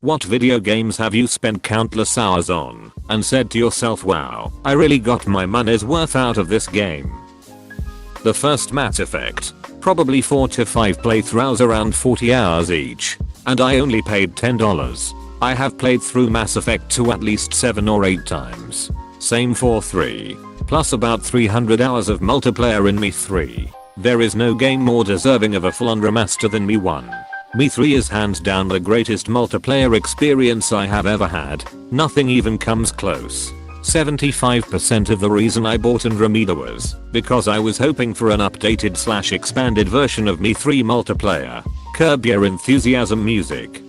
What video games have you spent countless hours on and said to yourself, wow, I really got my money's worth out of this game? The first Mass Effect. Probably 4 to 5 playthroughs around 40 hours each. And I only paid $10. I have played through Mass Effect 2 at least 7 or 8 times. Same for 3. Plus about 300 hours of multiplayer in Me 3. There is no game more deserving of a full-on remaster than Me 1. Me 3 is hands down the greatest multiplayer experience I have ever had. Nothing even comes close. 75% of the reason I bought Andromeda was because I was hoping for an updated / expanded version of Me 3 multiplayer. Curb Your Enthusiasm music.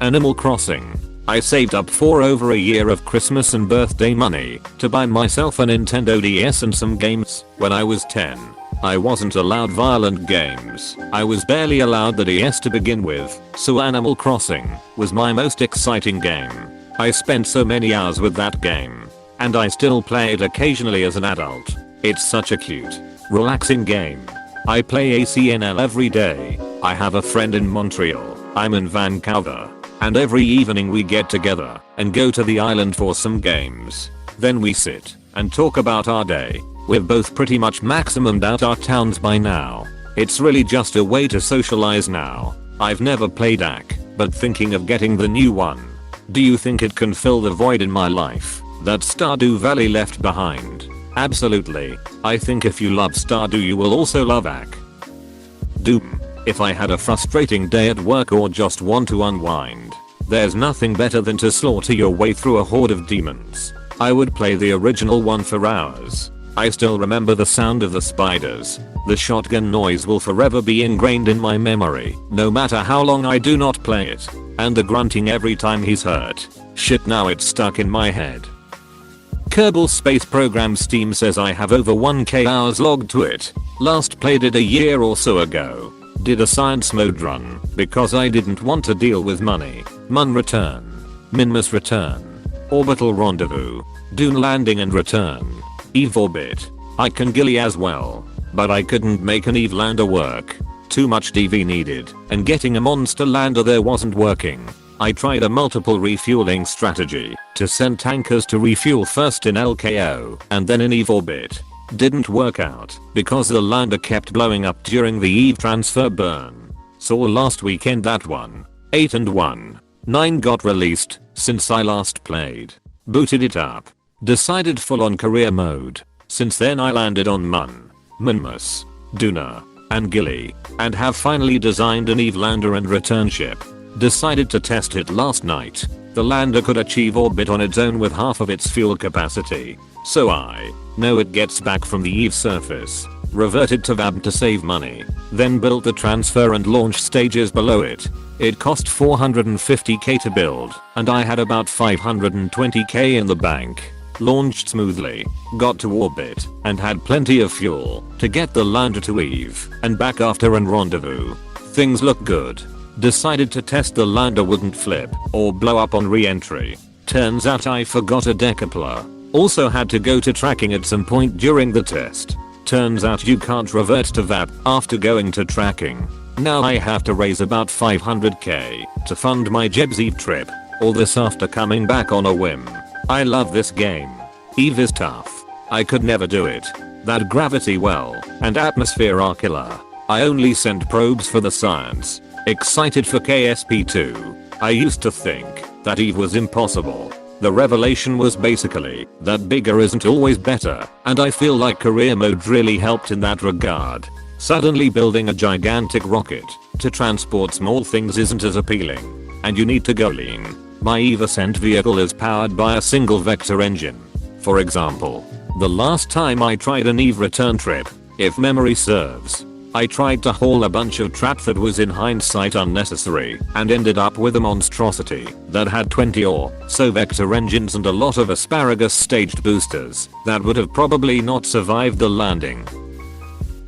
Animal Crossing. I saved up for over a year of Christmas and birthday money to buy myself a Nintendo DS and some games. When I was 10, I wasn't allowed violent games. I was barely allowed the DS to begin with, so Animal Crossing was my most exciting game. I spent so many hours with that game, and I still play it occasionally as an adult. It's such a cute, relaxing game. I play ACNL every day. I have a friend in Montreal. I'm in Vancouver. And every evening we get together and go to the island for some games. Then we sit and talk about our day. We've both pretty much maximumed out our towns by now. It's really just a way to socialize now. I've never played AK, but thinking of getting the new one. Do you think it can fill the void in my life that Stardew Valley left behind? Absolutely. I think if you love Stardew you will also love AK. Doom. If I had a frustrating day at work or just want to unwind, there's nothing better than to slaughter your way through a horde of demons. I would play the original one for hours. I still remember the sound of the spiders. The shotgun noise will forever be ingrained in my memory, no matter how long I do not play it. And the grunting every time he's hurt. Shit, now it's stuck in my head. Kerbal Space Program. Steam says I have over 1k hours logged to it. Last played it a year or so ago. Did a science mode run because I didn't want to deal with money. Mun Return. Minmus Return. Orbital Rendezvous. Dune Landing and Return. Eve Orbit. I can Gilly as well. But I couldn't make an Eve lander work. Too much DV needed, and getting a monster lander there wasn't working. I tried a multiple refueling strategy to send tankers to refuel first in LKO and then in Eve Orbit. Didn't work out because the lander kept blowing up during the Eve transfer burn. Saw last weekend that one. 8 and 1. 9 got released since I last played. Booted it up. Decided full on career mode. Since then I landed on Mun, Minmus, Duna, and Gilly, and have finally designed an Eve lander and return ship. Decided to test it last night. The lander could achieve orbit on its own with half of its fuel capacity. So I know it gets back from the Eve surface. Reverted to VAB to save money. Then built the transfer and launch stages below it. It cost 450k to build, and I had about 520k in the bank. Launched smoothly, got to orbit, and had plenty of fuel to get the lander to Eve and back after an rendezvous. Things look good. Decided to test the lander wouldn't flip or blow up on re-entry. Turns out I forgot a decoupler. Also had to go to tracking at some point during the test. Turns out you can't revert to VAP after going to tracking. Now I have to raise about 500k to fund my Jeb's Eve trip. All this after coming back on a whim. I love this game. Eve is tough. I could never do it. That gravity well and atmosphere are killer. I only sent probes for the science. Excited for KSP2. I used to think that Eve was impossible. The revelation was basically that bigger isn't always better, and I feel like career mode really helped in that regard. Suddenly building a gigantic rocket to transport small things isn't as appealing, and you need to go lean. My Eve Ascent vehicle is powered by a single vector engine. For example, the last time I tried an Eve return trip, if memory serves, I tried to haul a bunch of crap that was in hindsight unnecessary and ended up with a monstrosity that had 20 or so vector engines and a lot of asparagus staged boosters that would have probably not survived the landing.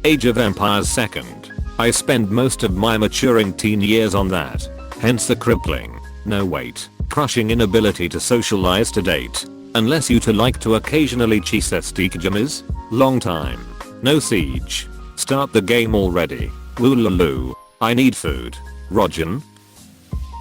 Age of Empires 2nd. I spent most of my maturing teen years on that. Hence the crippling, no wait, crushing inability to socialize to date. Unless you to like to occasionally cheese stick jimmies. Long time. No siege. Start the game already. Woolaloo. I need food. Rogen.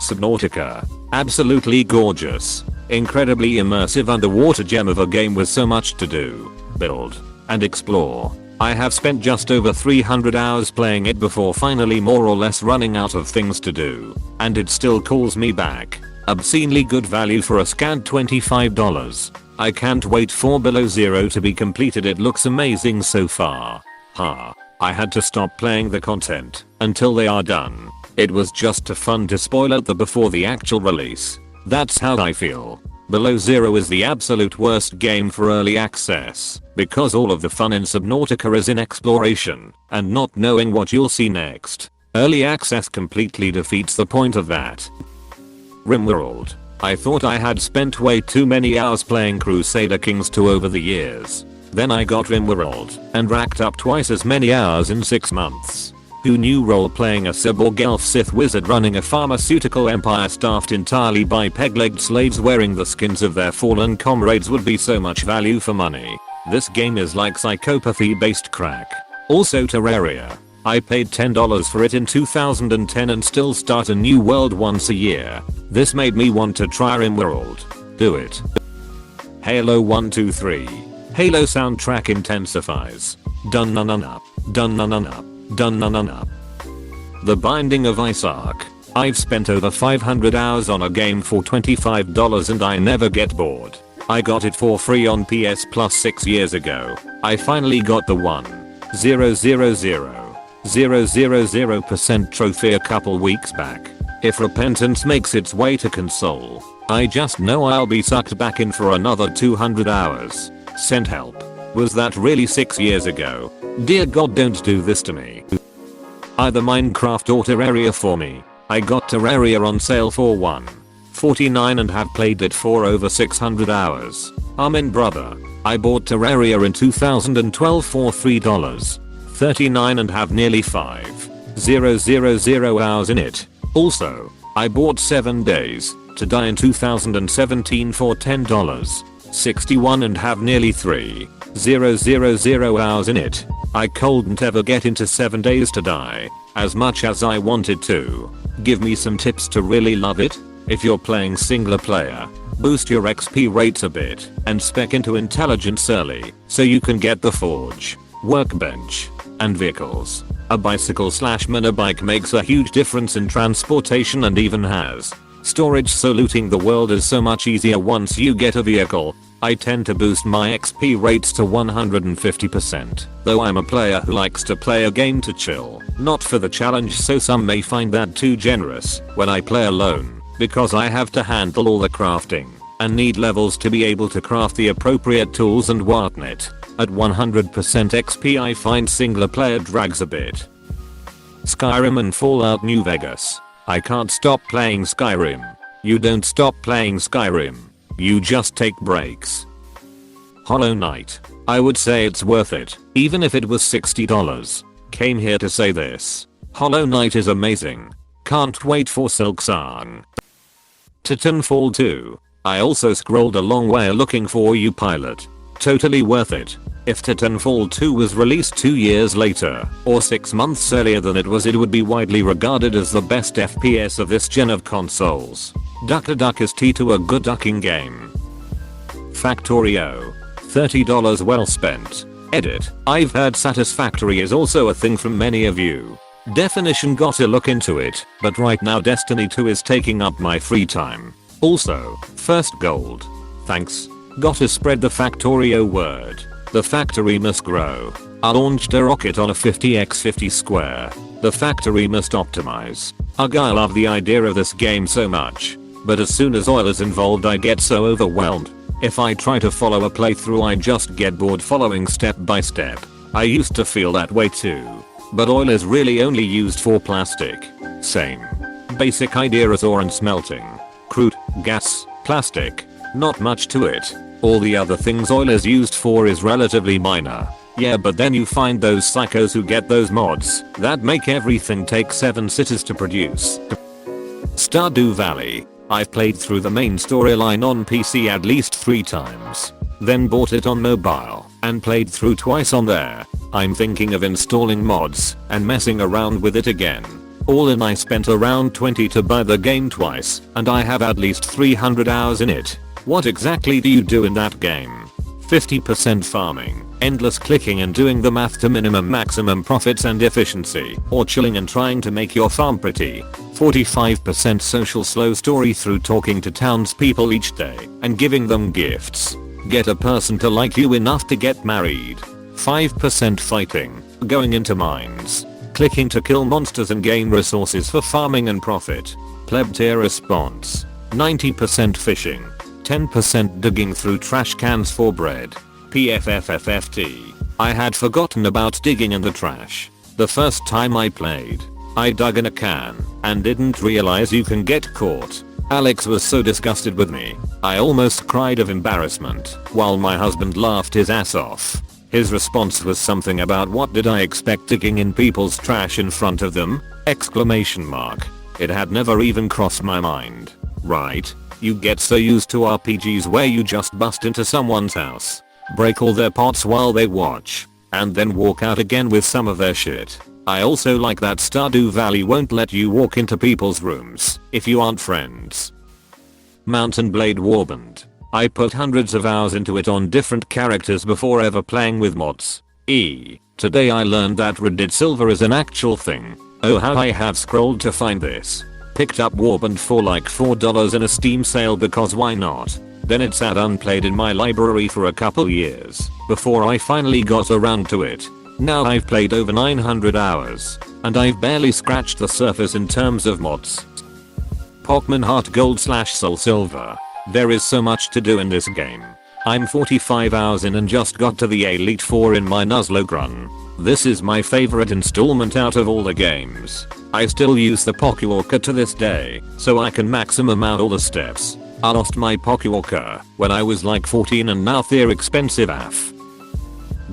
Subnautica. Absolutely gorgeous. Incredibly immersive underwater gem of a game with so much to do, build, and explore. I have spent just over 300 hours playing it before finally more or less running out of things to do, and it still calls me back. Obscenely good value for a scant $25. I can't wait for Below Zero to be completed, it looks amazing so far. I had to stop playing the content until they are done. It was just too fun to spoil it before the actual release. That's how I feel. Below Zero is the absolute worst game for early access, because all of the fun in Subnautica is in exploration and not knowing what you'll see next. Early access completely defeats the point of that. RimWorld. I thought I had spent way too many hours playing Crusader Kings 2 over the years. Then I got RimWorld and racked up twice as many hours in 6 months. Who knew role-playing a cyborg elf Sith wizard running a pharmaceutical empire staffed entirely by peg-legged slaves wearing the skins of their fallen comrades would be so much value for money. This game is like psychopathy-based crack. Also Terraria. I paid $10 for it in 2010 and still start a new world once a year. This made me want to try RimWorld. Do it. Halo 123. Halo soundtrack intensifies. Dun-na-na-na. Dun-na-na-na. Dun-na-na-na. The Binding of Isaac. I've spent over 500 hours on a game for $25 and I never get bored. I got it for free on PS Plus 6 years ago. I finally got the 1,000,000% trophy a couple weeks back. If Repentance makes its way to console, I just know I'll be sucked back in for another 200 hours. Send help. Was that really 6 years ago? Dear God, don't do this to me. Either Minecraft or Terraria for me. I got Terraria on sale for $1.49 and have played it for over 600 hours. Amen brother. I bought Terraria in 2012 for $3.39 and have nearly 5,000 hours in it. Also, I bought 7 Days to Die in 2017 for $10.61 and have nearly 3,000 hours in it. I couldn't ever get into 7 Days to Die as much as I wanted to. Give me some tips to really love it. If you're playing single player, boost your XP rates a bit and spec into intelligence early so you can get the forge, workbench, and vehicles. A bicycle/minibike makes a huge difference in transportation and even has storage, so looting the world is so much easier once you get a vehicle. I tend to boost my XP rates to 150%, though I'm a player who likes to play a game to chill, not for the challenge, so some may find that too generous when I play alone, because I have to handle all the crafting and need levels to be able to craft the appropriate tools and whatnot. At 100% XP I find single player drags a bit. Skyrim and Fallout New Vegas. I can't stop playing Skyrim. You don't stop playing Skyrim. You just take breaks. Hollow Knight. I would say it's worth it, even if it was $60. Came here to say this. Hollow Knight is amazing. Can't wait for Silksong. Titanfall 2. I also scrolled a long way looking for you pilot. Totally worth it. If Titanfall 2 was released 2 years later, or 6 months earlier than it would be widely regarded as the best FPS of this gen of consoles. Duck to Duck is to a good ducking game. Factorio. $30 well spent. Edit. I've heard Satisfactory is also a thing from many of you. Definition, gotta look into it, but right now Destiny 2 is taking up my free time. Also, first gold. Thanks. Gotta spread the Factorio word. The factory must grow. I launched a rocket on a 50x50 square. The factory must optimize. Ugh, I love the idea of this game so much. But as soon as oil is involved I get so overwhelmed. If I try to follow a playthrough I just get bored following step by step. I used to feel that way too. But oil is really only used for plastic. Same. Basic idea as ore and smelting. Crude, gas, plastic. Not much to it. All the other things oil is used for is relatively minor. Yeah, but then you find those psychos who get those mods that make everything take 7 cities to produce. Stardew Valley. I've played through the main storyline on PC at least 3 times. Then bought it on mobile and played through twice on there. I'm thinking of installing mods and messing around with it again. All in I spent around 20 to buy the game twice, and I have at least 300 hours in it. What exactly do you do in that game? 50% farming, endless clicking and doing the math to minimum maximum profits and efficiency, or chilling and trying to make your farm pretty. 45% social slow story through talking to townspeople each day and giving them gifts. Get a person to like you enough to get married. 5% fighting, going into mines, clicking to kill monsters and gain resources for farming and profit. Pleb tier response. 90% fishing. 10% digging through trash cans for bread. PFFFFT. I had forgotten about digging in the trash. The first time I played, I dug in a can and didn't realize you can get caught. Alex was so disgusted with me, I almost cried of embarrassment, while my husband laughed his ass off. His response was something about what did I expect digging in people's trash in front of them? Exclamation mark. It had never even crossed my mind. Right? You get so used to RPGs where you just bust into someone's house, break all their pots while they watch, and then walk out again with some of their shit. I also like that Stardew Valley won't let you walk into people's rooms if you aren't friends. Mountain Blade Warband. I put hundreds of hours into it on different characters before ever playing with mods. Today I learned that Reddit Silver is an actual thing. Oh how I have scrolled to find this. Picked up Warband for like $4 in a Steam sale because why not? Then it sat unplayed in my library for a couple years before I finally got around to it. Now I've played over 900 hours and I've barely scratched the surface in terms of mods. Pokemon Heart Gold / Soul Silver. There is so much to do in this game. I'm 45 hours in and just got to the Elite Four in my Nuzlocke run. This is my favorite installment out of all the games. I still use the Pokewalker to this day, so I can maximum out all the steps. I lost my Pokewalker when I was like 14 and now they're expensive AF.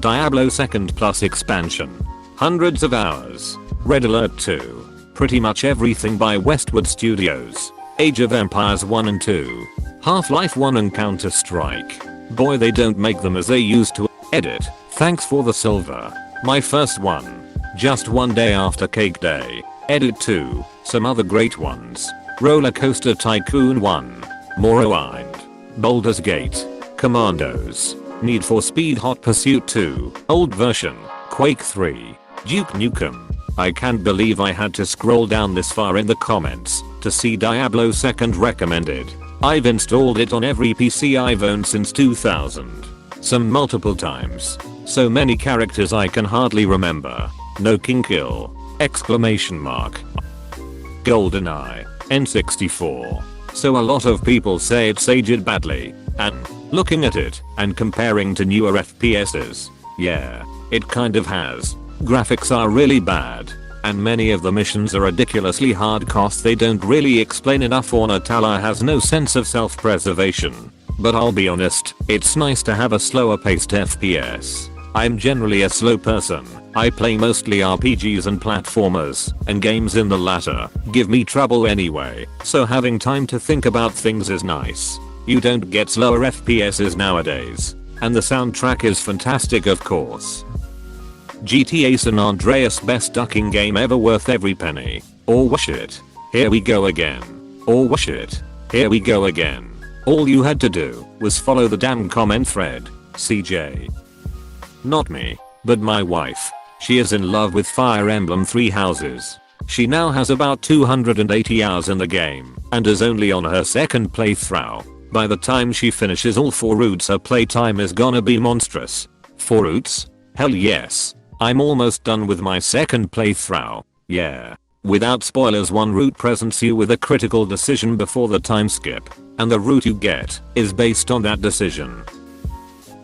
Diablo 2nd Plus expansion. Hundreds of hours. Red Alert 2. Pretty much everything by Westwood Studios. Age of Empires 1 and 2. Half-Life 1 and Counter-Strike. Boy they don't make them as they used to. Edit. Thanks for the silver. My first one. Just one day after Cake Day. Edit 2. Some other great ones. Roller Coaster Tycoon 1. Morrowind. Baldur's Gate. Commandos. Need for Speed Hot Pursuit 2. Old version. Quake 3. Duke Nukem. I can't believe I had to scroll down this far in the comments to see Diablo 2nd recommended. I've installed it on every PC I've owned since 2000. Some multiple times. So many characters I can hardly remember. No king kill. Exclamation mark. GoldenEye. N64. So a lot of people say it's aged badly. And looking at it and comparing to newer FPSs. Yeah, it kind of has. Graphics are really bad. And many of the missions are ridiculously hard cause they don't really explain enough or Natala has no sense of self-preservation. But I'll be honest, it's nice to have a slower paced FPS. I'm generally a slow person. I play mostly RPGs and platformers, and games in the latter give me trouble anyway, so having time to think about things is nice. You don't get slower FPSs nowadays. And the soundtrack is fantastic of course. GTA San Andreas best ducking game ever worth every penny. Or wash it. Here we go again. Or wash it. Here we go again. All you had to do was follow the damn comment thread. CJ. Not me, but my wife. She is in love with Fire Emblem Three Houses. She now has about 280 hours in the game and is only on her second playthrough. By the time she finishes all 4 routes her playtime is gonna be monstrous. 4 routes? Hell yes. I'm almost done with my second playthrough. Yeah. Without spoilers, one route presents you with a critical decision before the time skip, and the route you get is based on that decision.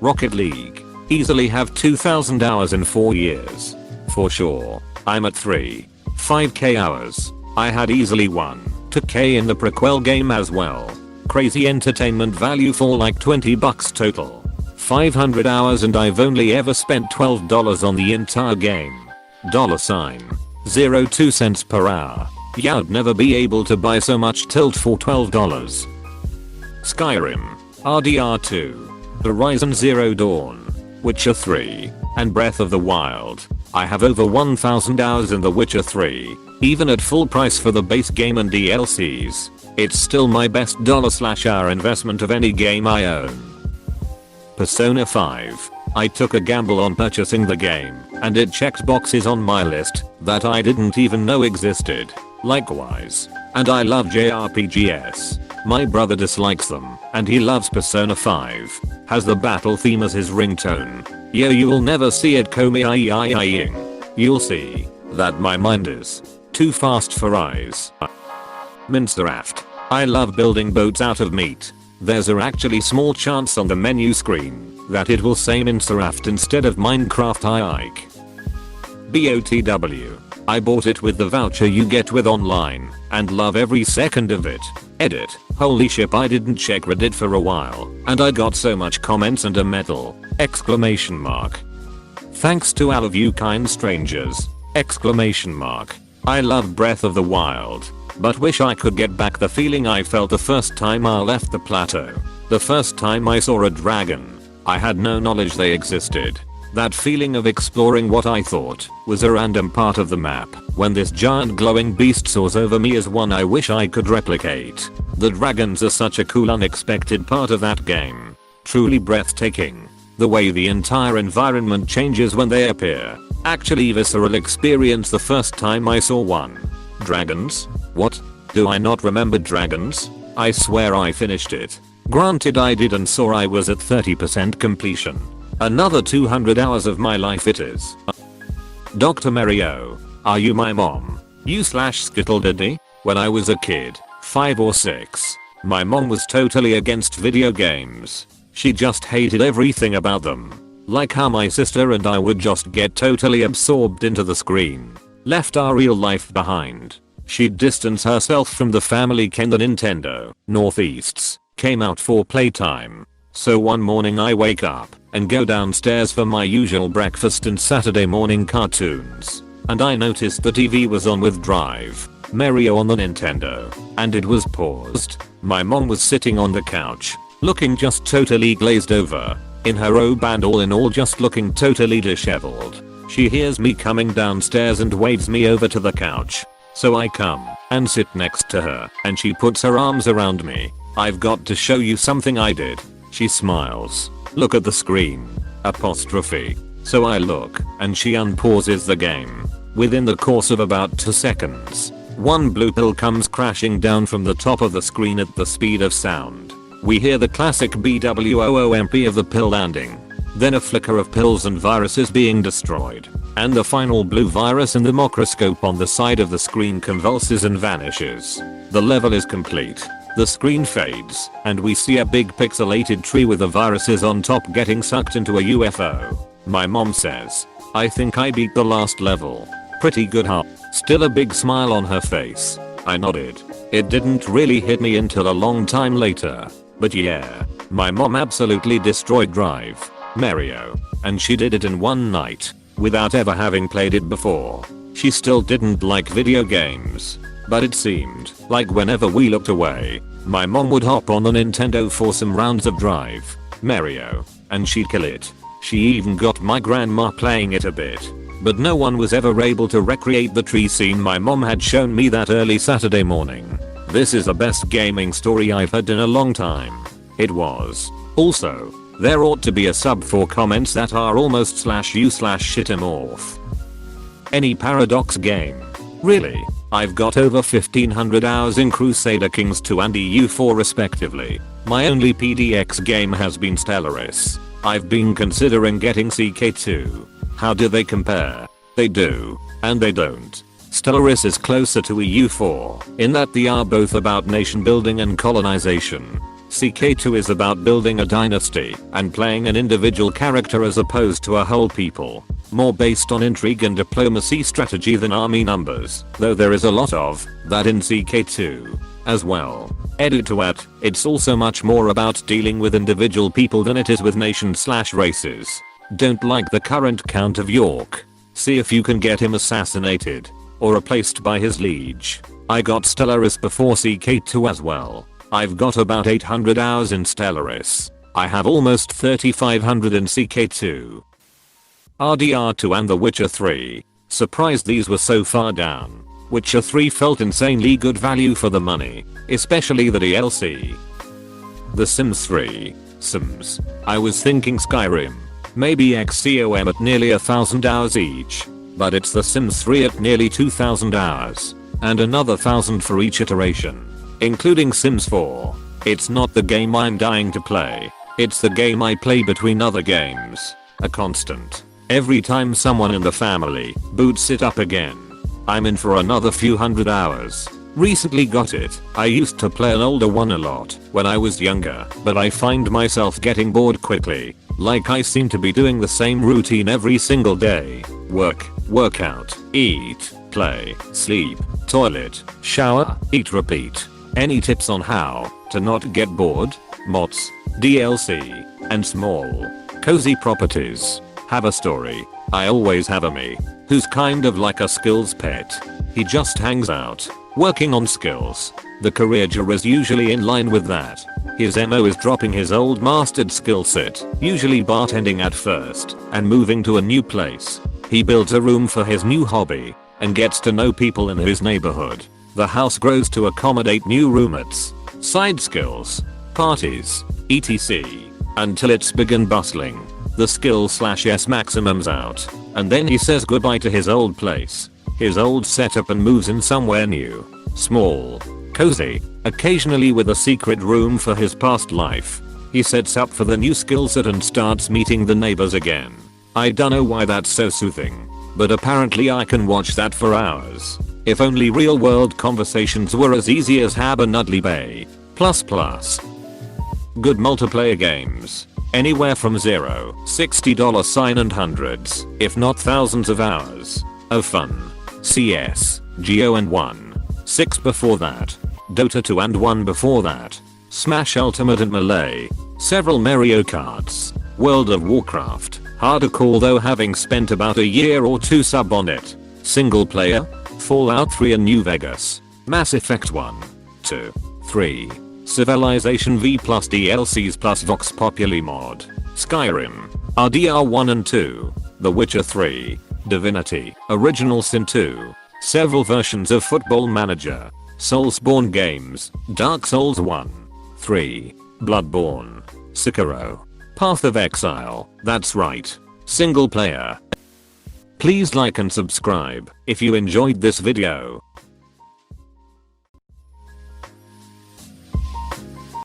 Rocket League. Easily have 2000 hours in 4 years. For sure. I'm at 5k hours. I had easily 2k in the prequel game as well. Crazy entertainment value for like $20 total. 500 hours and I've only ever spent $12 on the entire game. $02 cents per hour. Yeah, I'd never be able to buy so much tilt for $12. Skyrim. RDR2. Horizon Zero Dawn. Witcher 3, and Breath of the Wild. I have over 1000 hours in The Witcher 3. Even at full price for the base game and DLCs, it's still my best $/hour investment of any game I own. Persona 5. I took a gamble on purchasing the game, and it checked boxes on my list that I didn't even know existed. Likewise. And I love JRPGs. My brother dislikes them, and he loves Persona 5. Has the battle theme as his ringtone. Yo, you'll never see it komi-ing. You'll see that my mind is too fast for eyes. Minecraft. I love building boats out of meat. There's actually small chance on the menu screen that it will say Minecraft instead of Minecraft Ike. BOTW. I bought it with the voucher you get with online and love every second of it. Edit. Holy shit, I didn't check Reddit for a while and I got so much comments and a medal! Exclamation mark. Thanks to all of you kind strangers! Exclamation mark. I love Breath of the Wild, but wish I could get back the feeling I felt the first time I left the plateau. The first time I saw a dragon. I had no knowledge they existed. That feeling of exploring what I thought was a random part of the map when this giant glowing beast soars over me is one I wish I could replicate. The dragons are such a cool unexpected part of that game. Truly breathtaking. The way the entire environment changes when they appear. Actually visceral experience the first time I saw one. Dragons? What? Do I not remember dragons? I swear I finished it. Granted I did and saw I was at 30% completion. Another 200 hours of my life it is. Dr. Mario, are you my mom? You/Skittle Daddy? When I was a kid, 5 or 6, my mom was totally against video games. She just hated everything about them. Like how my sister and I would just get totally absorbed into the screen. Left our real life behind. She'd distance herself from the family when the Nintendo Northeasts came out for playtime. So one morning I wake up and go downstairs for my usual breakfast and Saturday morning cartoons. And I noticed the TV was on with Drive Mario on the Nintendo. And it was paused. My mom was sitting on the couch, looking just totally glazed over, in her robe and all in all just looking totally disheveled. She hears me coming downstairs and waves me over to the couch. So I come and sit next to her and she puts her arms around me. I've got to show you something I did. She smiles. Look at the screen. Apostrophe. So I look and she unpauses the game. Within the course of about 2 seconds, one blue pill comes crashing down from the top of the screen at the speed of sound. We hear the classic BWOOMP of the pill landing. Then a flicker of pills and viruses being destroyed. And the final blue virus in the microscope on the side of the screen convulses and vanishes. The level is complete. The screen fades, and we see a big pixelated tree with the viruses on top getting sucked into a UFO. My mom says, I think I beat the last level. Pretty good, huh? Still a big smile on her face. I nodded. It didn't really hit me until a long time later. But yeah, my mom absolutely destroyed Drive Mario, and she did it in one night, without ever having played it before. She still didn't like video games, but it seemed like whenever we looked away, my mom would hop on the Nintendo for some rounds of Drive Mario, and she'd kill it. She even got my grandma playing it a bit, but no one was ever able to recreate the tree scene my mom had shown me that early Saturday morning. This is the best gaming story I've heard in a long time. It was. Also, there ought to be a sub for comments that are almost /you/shitamorph. Any Paradox game? Really? I've got over 1500 hours in Crusader Kings 2 and EU4 respectively. My only PDX game has been Stellaris. I've been considering getting CK2. How do they compare? They do, and they don't. Stellaris is closer to EU4 in that they are both about nation building and colonization. CK2 is about building a dynasty and playing an individual character as opposed to a whole people. More based on intrigue and diplomacy strategy than army numbers, though there is a lot of that in CK2 as well. Edit, it's also much more about dealing with individual people than it is with nation/races. Don't like the current Count of York. See if you can get him assassinated or replaced by his liege. I got Stellaris before CK2 as well. I've got about 800 hours in Stellaris. I have almost 3500 in CK2. RDR2 and The Witcher 3. Surprised these were so far down. Witcher 3 felt insanely good value for the money, especially the DLC. The Sims 3. Sims. I was thinking Skyrim. Maybe XCOM at nearly 1,000 hours each. But it's The Sims 3 at nearly 2,000 hours. And another 1,000 for each iteration. Including Sims 4. It's not the game I'm dying to play. It's the game I play between other games. A constant. Every time someone in the family boots it up again, I'm in for another few hundred hours. Recently got it. I used to play an older one a lot when I was younger, but I find myself getting bored quickly. Like I seem to be doing the same routine every single day. Work, workout, eat, play, sleep, toilet, shower, eat, repeat. Any tips on how to not get bored? Mods, DLC, and small, cozy properties. Have a story. I always have a me who's kind of like a skills pet. He just hangs out, working on skills. The career jour is usually in line with that. His MO is dropping his old mastered skill set, usually bartending at first, and moving to a new place. He builds a room for his new hobby, and gets to know people in his neighborhood. The house grows to accommodate new roommates, side skills, parties, etc. until it's begun bustling. The skill/S maximums out, and then he says goodbye to his old place, his old setup, and moves in somewhere new, small, cozy, occasionally with a secret room for his past life. He sets up for the new skill set and starts meeting the neighbors again. I don't know why that's so soothing, but apparently I can watch that for hours. If only real world conversations were as easy as Haber-Nudley Bay. Good multiplayer games. Anywhere from $0, $60 and hundreds, if not thousands of hours of fun. CS, Geo and 1. 6 before that. Dota 2 and 1 before that. Smash Ultimate and Melee. Several Mario Karts. World of Warcraft. Hard to call though, having spent about a year or two sub on it. Single player. Fallout 3 and New Vegas. Mass Effect 1, 2, 3. Civilization V plus DLCs plus Vox Populi mod. Skyrim. RDR 1 and 2. The Witcher 3. Divinity. Original Sin 2. Several versions of Football Manager. Soulsborne games. Dark Souls 1. 3. Bloodborne. Sekiro. Path of Exile. That's right. Single player. Please like and subscribe if you enjoyed this video.